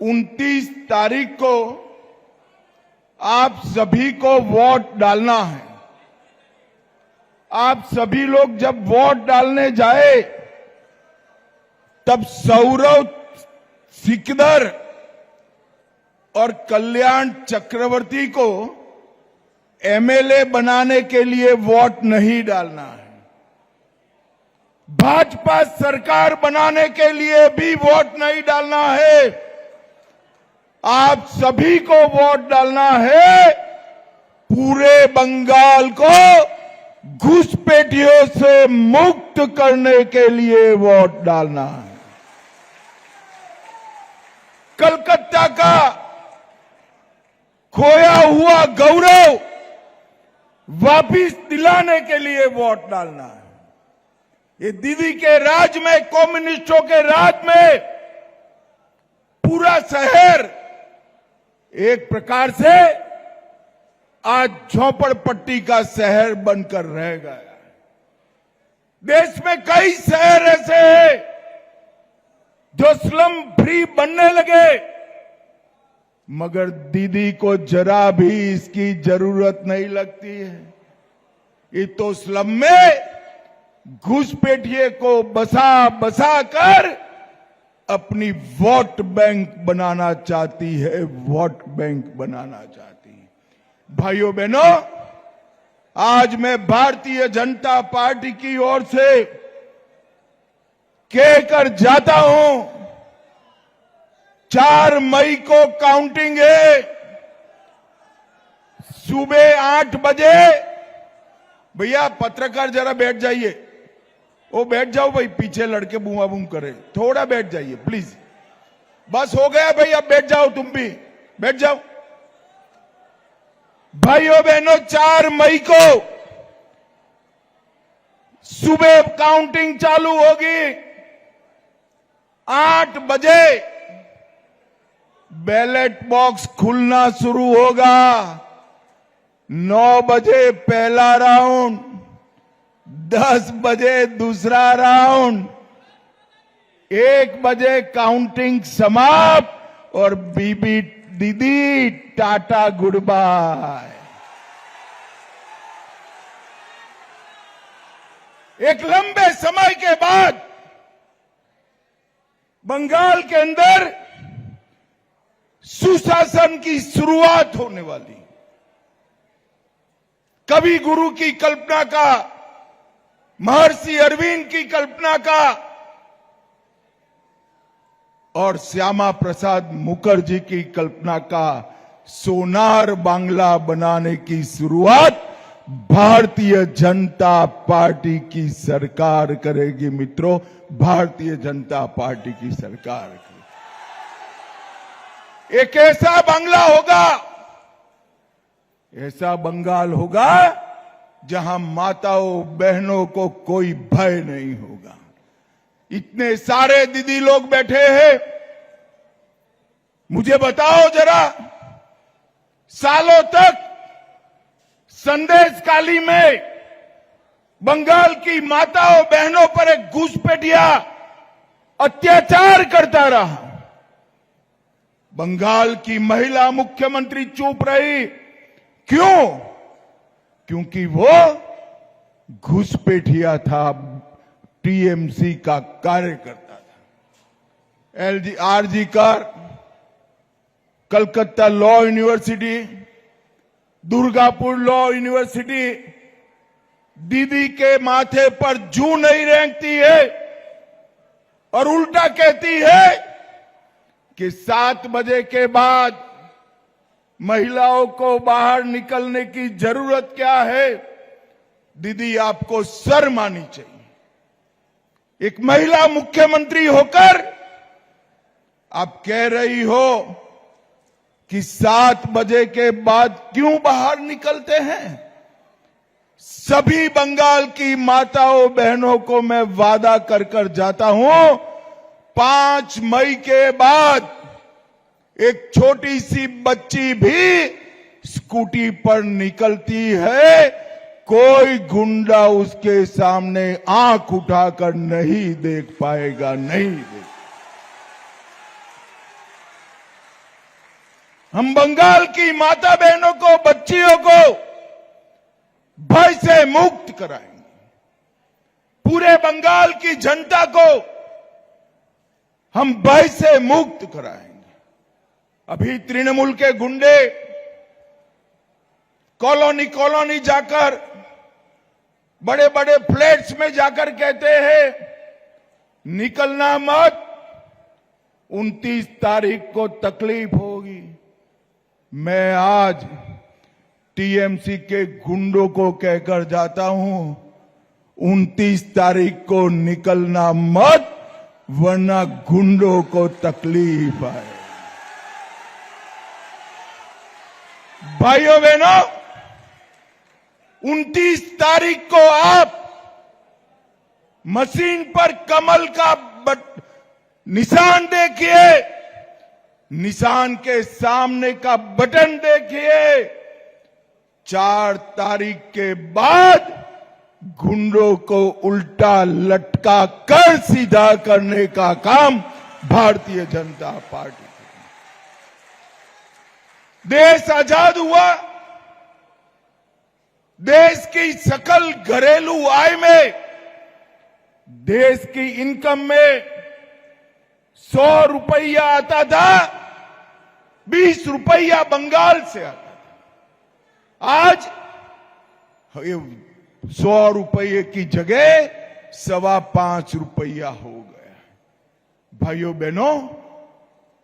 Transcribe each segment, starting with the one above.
29 तारीख को आप सभी को वोट डालना है। आप सभी लोग जब वोट डालने जाए तब सौरव सिकदर और कल्याण चक्रवर्ती को एमएलए बनाने के लिए वोट नहीं डालना है। भाजपा सरकार बनाने के लिए भी वोट नहीं डालना है। आप सभी को वोट डालना है पूरे बंगाल को घुसपैठियों से मुक्त करने के लिए वोट डालना है। कलकत्ता का खोया हुआ गौरव वापिस दिलाने के लिए वोट डालना है। ये दीदी के राज में, कम्युनिस्टों के राज में पूरा शहर एक प्रकार से आज झोपड़पट्टी का शहर बनकर रह गया है। देश में कई शहर ऐसे हैं जो स्लम फ्री बनने लगे, मगर दीदी को जरा भी इसकी जरूरत नहीं लगती है। ये तो स्लम में घुसपैठिए को बसा बसा कर अपनी वोट बैंक बनाना चाहती है, वोट बैंक बनाना चाहती है। भाइयों बहनों, आज मैं भारतीय जनता पार्टी की ओर से कहकर जाता हूं, 4 मई को काउंटिंग है। सुबह 8 बजे, भैया पत्रकार जरा बैठ जाइए, वो बैठ जाओ भाई, पीछे लड़के बूमा बूम करे, थोड़ा बैठ जाइए प्लीज। बस हो गया भाई, अब बैठ जाओ, तुम भी बैठ जाओ। भाइयों बहनों, 4 मई को सुबह काउंटिंग चालू होगी। 8 बजे बैलेट बॉक्स खुलना शुरू होगा। 9 बजे पहला राउंड, 10 बजे दूसरा राउंड, 1 बजे काउंटिंग समाप्त और बीबी दीदी टाटा गुड बाय। एक लंबे समय के बाद बंगाल के अंदर सुशासन की शुरुआत होने वाली। कवि गुरु की कल्पना का, महर्षि अरविंद की कल्पना का और श्यामा प्रसाद मुखर्जी की कल्पना का सोनार बांग्ला बनाने की शुरुआत भारतीय जनता पार्टी की सरकार करेगी। मित्रों, भारतीय जनता पार्टी की सरकार की एक ऐसा बांग्ला होगा, ऐसा बंगाल होगा जहां माताओं बहनों को कोई भय नहीं होगा। इतने सारे दीदी लोग बैठे हैं, मुझे बताओ जरा, सालों तक संदेशखाली में बंगाल की माताओं बहनों पर एक घुसपैठिया अत्याचार करता रहा। बंगाल की महिला मुख्यमंत्री चुप रही, क्यों? क्योंकि वो घुसपैठिया था, टीएमसी का कार्यकर्ता था। आरजी कर, Calcutta law university, Durgapur law university दीदी के माथे पर जूं नहीं रेंगती है और उल्टा कहती है कि 7 बजे के बाद महिलाओं को बाहर निकलने की जरूरत क्या है। दीदी, आपको शर्म आनी चाहिए। एक महिला मुख्यमंत्री होकर आप कह रही हो कि 7 बजे के बाद क्यों बाहर निकलते हैं। सभी बंगाल की माताओं बहनों को मैं वादा कर कर जाता हूं, 5 मई के बाद एक छोटी सी बच्ची भी स्कूटी पर निकलती है, कोई गुंडा उसके सामने आंख उठाकर नहीं देख पाएगा, नहीं देख। हम बंगाल की माता बहनों को, बच्चियों को भय से मुक्त कराएंगे। पूरे बंगाल की जनता को हम भय से मुक्त कराएंगे। अभी तृणमूल के गुंडे कॉलोनी कॉलोनी जाकर, बड़े बड़े फ्लैट्स में जाकर कहते हैं निकलना मत, 29 तारीख को तकलीफ होगी। मैं आज टीएमसी के गुंडों को कहकर जाता हूं, 29 तारीख को निकलना मत, वरना गुंडों को तकलीफ आए। भाइयों बहनों, 29 तारीख को आप मशीन पर कमल का निशान देखिए, निशान के सामने का बटन देखिए। 4 तारीख के बाद गुंडों को उल्टा लटका कर सीधा करने का काम भारतीय जनता पार्टी। देश आजाद हुआ, देश की सकल घरेलू आय में, देश की इनकम में 100 रुपया आता था, 20 रुपया बंगाल से आता था। आज 100 रुपये की जगह 5.25 रुपया हो गया। भाइयों बहनों,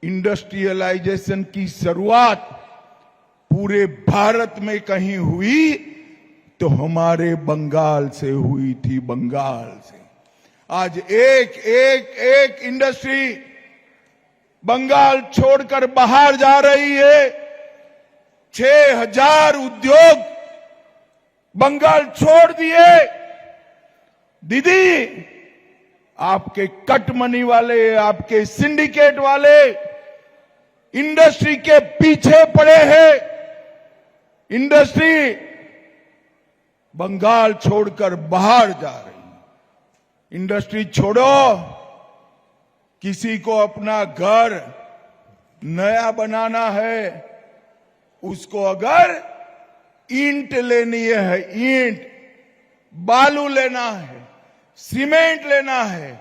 इंडस्ट्रियलाइजेशन की शुरुआत पूरे भारत में कहीं हुई तो हमारे बंगाल से हुई थी, बंगाल से। आज एक इंडस्ट्री बंगाल छोड़कर बाहर जा रही है। 6,000 उद्योग बंगाल छोड़ दिए। दीदी, आपके कट मनी वाले, आपके सिंडिकेट वाले इंडस्ट्री के पीछे पड़े हैं। इंडस्ट्री बंगाल छोड़कर बाहर जा रही। इंडस्ट्री छोड़ो, किसी को अपना घर नया बनाना है, उसको अगर ईंट लेनी है, ईंट, बालू लेना है, सीमेंट लेना है,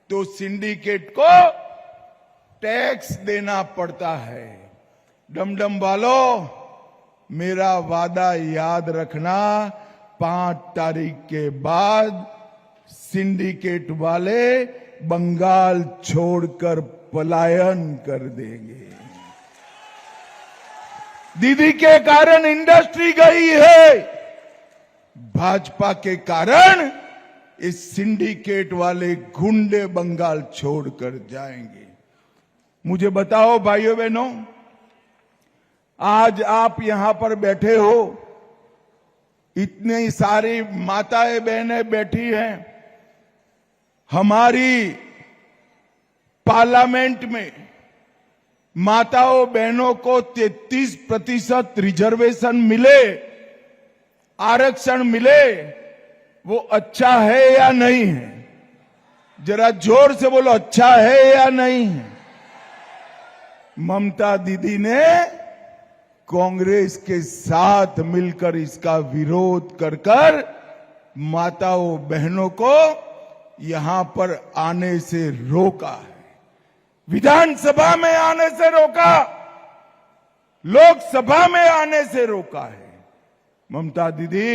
तो सिंडिकेट को टैक्स देना पड़ता है। डमडम वालों, मेरा वादा याद रखना, 5 तारीख के बाद सिंडिकेट वाले बंगाल छोड़कर पलायन कर देंगे। दीदी के कारण इंडस्ट्री गई है, भाजपा के कारण इस सिंडिकेट वाले गुंडे बंगाल छोड़कर जाएंगे। मुझे बताओ भाइयों बहनों, आज आप यहां पर बैठे हो, इतनी सारी माताएं बहनें बैठी हैं। हमारी पार्लियामेंट में माताओं बहनों को 33% रिजर्वेशन मिले, आरक्षण मिले, वो अच्छा है या नहीं है? जरा जोर से बोलो, अच्छा है या नहीं है? ममता दीदी ने कांग्रेस के साथ मिलकर इसका विरोध कर माताओं बहनों को यहां पर आने से रोका है। विधानसभा में आने से रोका, लोकसभा में आने से रोका है। ममता दीदी,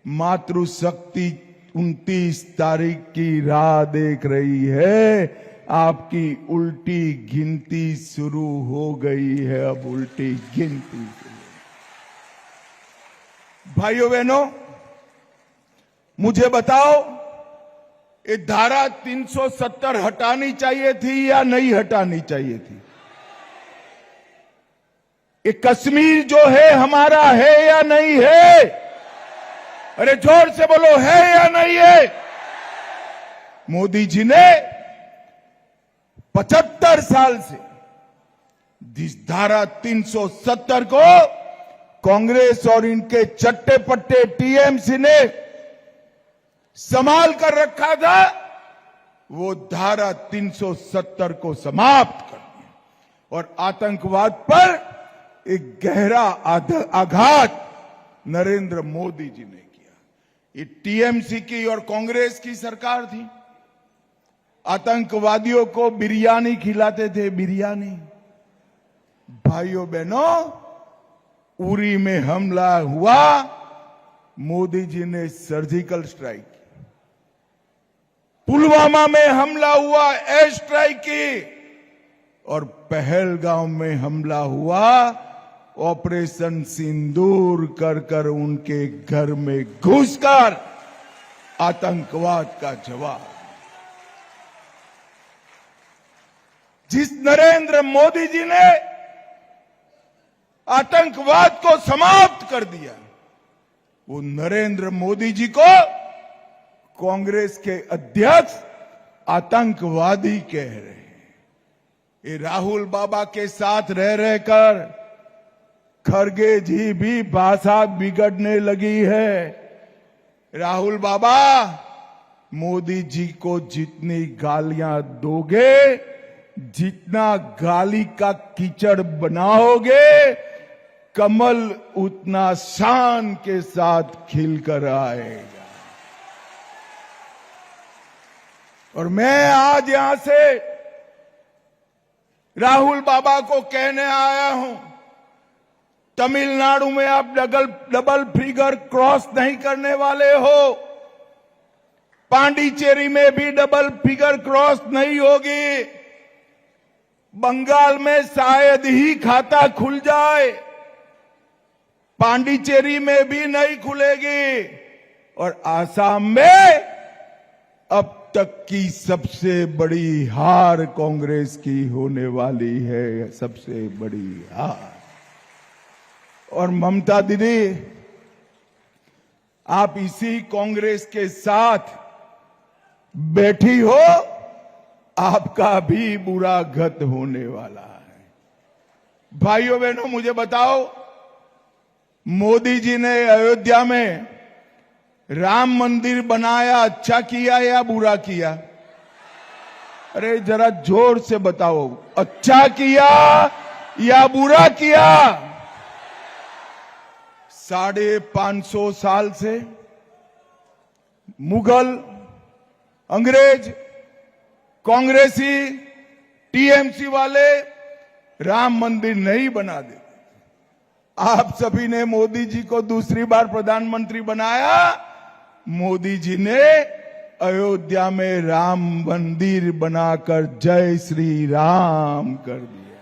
मातृशक्ति 29 तारीख की राह देख रही है। आपकी उल्टी गिनती शुरू हो गई है, अब उल्टी गिनती। भाइयों बहनों, मुझे बताओ, ये धारा 370 हटानी चाहिए थी या नहीं हटानी चाहिए थी? ये कश्मीर जो है हमारा है या नहीं है? अरे जोर से बोलो, है या नहीं है? मोदी जी ने 75 साल से जिस धारा 370 को कांग्रेस और इनके चट्टे पट्टे टीएमसी ने संभाल कर रखा था, वो धारा 370 को समाप्त कर दिया और आतंकवाद पर एक गहरा आघात नरेंद्र मोदी जी ने किया। ये टीएमसी की और कांग्रेस की सरकार थी। आतंकवादियों को बिरयानी खिलाते थे, बिरयानी। भाइयों बहनों, उरी में हमला हुआ, मोदी जी ने सर्जिकल स्ट्राइक की। पुलवामा में हमला हुआ, एयर स्ट्राइक की। और पहलगाम में हमला हुआ, ऑपरेशन सिंदूर कर कर उनके घर में घुसकर आतंकवाद का जवाब। जिस नरेंद्र मोदी जी ने आतंकवाद को समाप्त कर दिया, वो नरेंद्र मोदी जी को कांग्रेस के अध्यक्ष आतंकवादी कह रहे हैं। ये राहुल बाबा के साथ रह रहकर खरगे जी भी भाषा बिगड़ने लगी है। राहुल बाबा, मोदी जी को जितनी गालियां दोगे, जितना गाली का कीचड़ बनाओगे, कमल उतना शान के साथ खिलकर आएगा। और मैं आज यहां से राहुल बाबा को कहने आया हूं, तमिलनाडु में आप डबल फिगर क्रॉस नहीं करने वाले हो। पांडिचेरी में भी डबल फिगर क्रॉस नहीं होगी। बंगाल में शायद ही खाता खुल जाए, पांडिचेरी में भी नहीं खुलेगी। और आसाम में अब तक की सबसे बड़ी हार कांग्रेस की होने वाली है, सबसे बड़ी हार। और ममता दीदी, आप इसी कांग्रेस के साथ बैठी हो, आपका भी बुरा गत होने वाला है। भाइयों बहनों, मुझे बताओ, मोदी जी ने अयोध्या में राम मंदिर बनाया, अच्छा किया या बुरा किया? अरे जरा जोर से बताओ, अच्छा किया या बुरा किया? 550 साल से मुगल, अंग्रेज, कांग्रेसी, टीएमसी वाले राम मंदिर नहीं बना देते। आप सभी ने मोदी जी को दूसरी बार प्रधानमंत्री बनाया। मोदी जी ने अयोध्या में राम मंदिर बनाकर जय श्री राम कर दिया।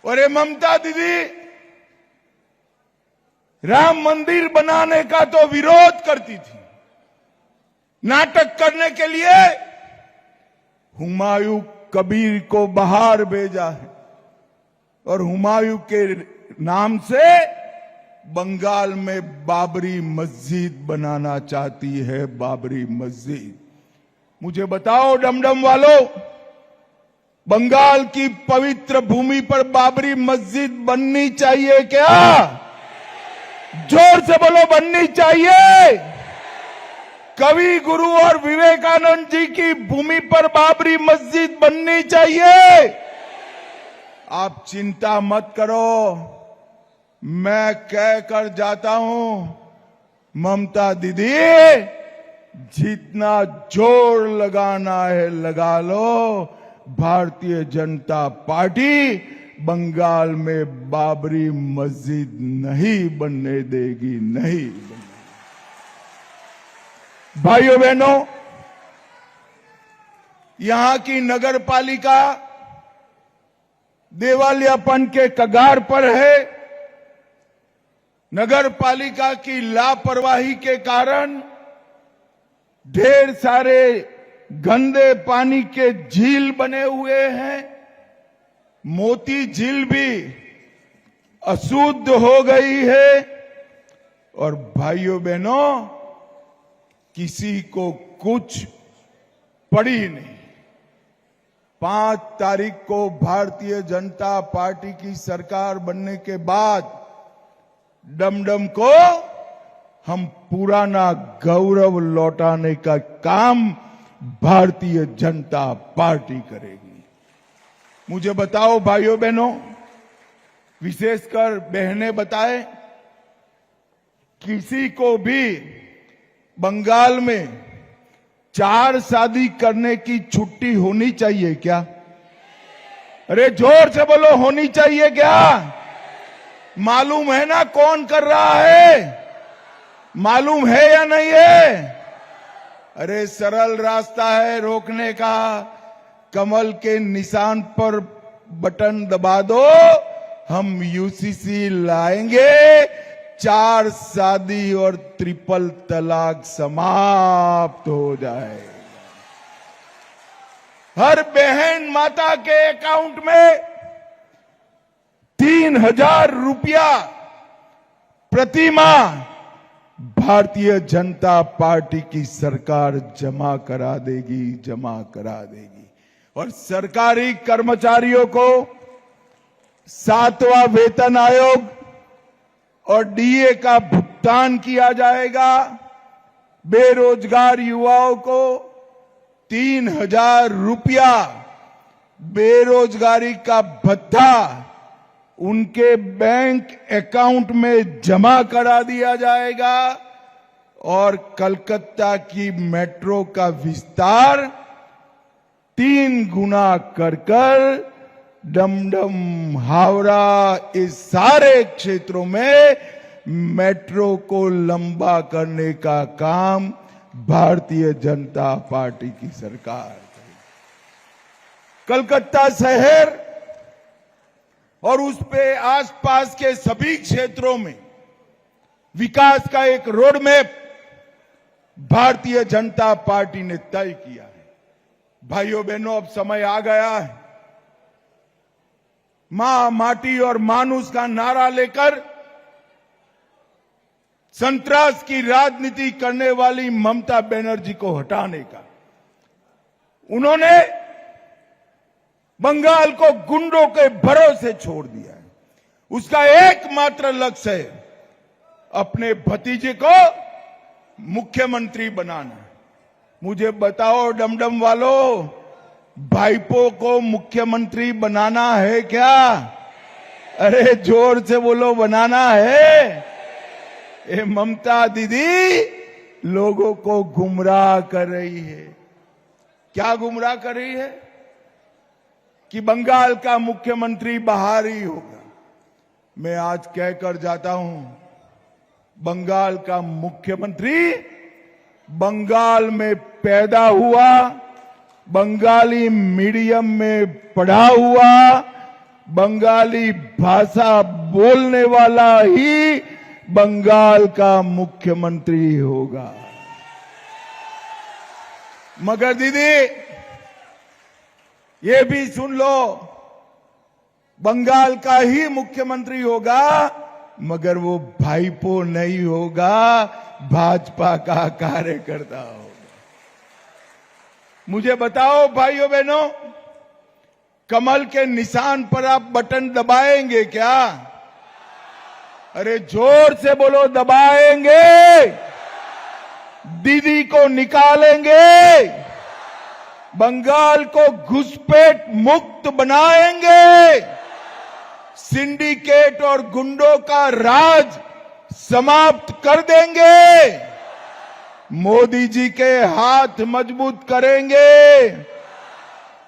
और ये ममता दीदी राम मंदिर बनाने का तो विरोध करती थी। नाटक करने के लिए हुमायूं कबीर को बाहर भेजा है और हुमायूं के नाम से बंगाल में बाबरी मस्जिद बनाना चाहती है, बाबरी मस्जिद। मुझे बताओ डमडम वालों, बंगाल की पवित्र भूमि पर बाबरी मस्जिद बननी चाहिए क्या? जोर से बोलो, बननी चाहिए। कवि गुरु और विवेकानंद जी की भूमि पर बाबरी मस्जिद बननी चाहिए। आप चिंता मत करो, मैं कह कर जाता हूं, ममता दीदी जितना जोर लगाना है लगा लो। भारतीय जनता पार्टी बंगाल में बाबरी मस्जिद नहीं बनने देगी, नहीं बनने। भाइयों बहनों, यहां की नगर पालिका दिवालियापन के कगार पर है। नगर पालिका की लापरवाही के कारण ढेर सारे गंदे पानी के झील बने हुए हैं। मोती झील भी अशुद्ध हो गई है। और भाइयों बहनों, किसी को कुछ पड़ी नहीं। 5 तारीख को भारतीय जनता पार्टी की सरकार बनने के बाद डमडम को हम पुराना गौरव लौटाने का काम भारतीय जनता पार्टी करेगी। मुझे बताओ भाइयों बहनों, विशेषकर बहनें बताएं, किसी को भी बंगाल में 4 शादी करने की छुट्टी होनी चाहिए क्या? अरे जोर से बोलो, होनी चाहिए क्या? मालूम है ना कौन कर रहा है? मालूम है या नहीं है? अरे सरल रास्ता है रोकने का, कमल के निशान पर बटन दबा दो, हम यूसीसी लाएंगे, 4 शादी और ट्रिपल तलाक समाप्त हो जाए। हर बहन माता के अकाउंट में 3,000 रुपया प्रति माह भारतीय जनता पार्टी की सरकार जमा करा देगी। और सरकारी कर्मचारियों को 7वां वेतन आयोग और डीए का भुगतान किया जाएगा। बेरोजगार युवाओं को 3,000 रुपया बेरोजगारी का भत्ता उनके बैंक अकाउंट में जमा करा दिया जाएगा। और कलकत्ता की मेट्रो का विस्तार 3 गुना कर डमडम, हावड़ा, इस सारे क्षेत्रों में मेट्रो को लंबा करने का काम भारतीय जनता पार्टी की सरकार करेगी। कलकत्ता शहर और उस पे आसपास के सभी क्षेत्रों में विकास का एक road map Bharatiya Janata party ने तय किया है। भाइयों बहनों, अब समय आ गया है, मां, माटी और मानुष का नारा लेकर संतरास की राजनीति करने वाली ममता बनर्जी को हटाने का। उन्होंने बंगाल को गुंडों के भरोसे छोड़ दिया है। उसका एकमात्र लक्ष्य है अपने भतीजे को मुख्यमंत्री बनाना। मुझे बताओ डमडम वालों, भाईपो को मुख्यमंत्री बनाना है क्या? अरे जोर से बोलो, बनाना है? ये ममता दीदी लोगों को गुमराह कर रही है। क्या गुमराह कर रही है? कि बंगाल का मुख्यमंत्री बाहर ही होगा। मैं आज कहकर जाता हूं, बंगाल का मुख्यमंत्री बंगाल में पैदा हुआ, बंगाली मीडियम में पढ़ा हुआ, बंगाली भाषा बोलने वाला ही बंगाल का मुख्यमंत्री होगा। मगर दीदी ये भी सुन लो, बंगाल का ही मुख्यमंत्री होगा, मगर वो भाईपो नहीं होगा, भाजपा का कार्यकर्ता होगा। मुझे बताओ भाइयों बहनों, कमल के निशान पर आप बटन दबाएंगे क्या? अरे जोर से बोलो, दबाएंगे? दीदी को निकालेंगे? बंगाल को घुसपैठ मुक्त बनाएंगे? सिंडिकेट और गुंडों का राज समाप्त कर देंगे? मोदी जी के हाथ मजबूत करेंगे?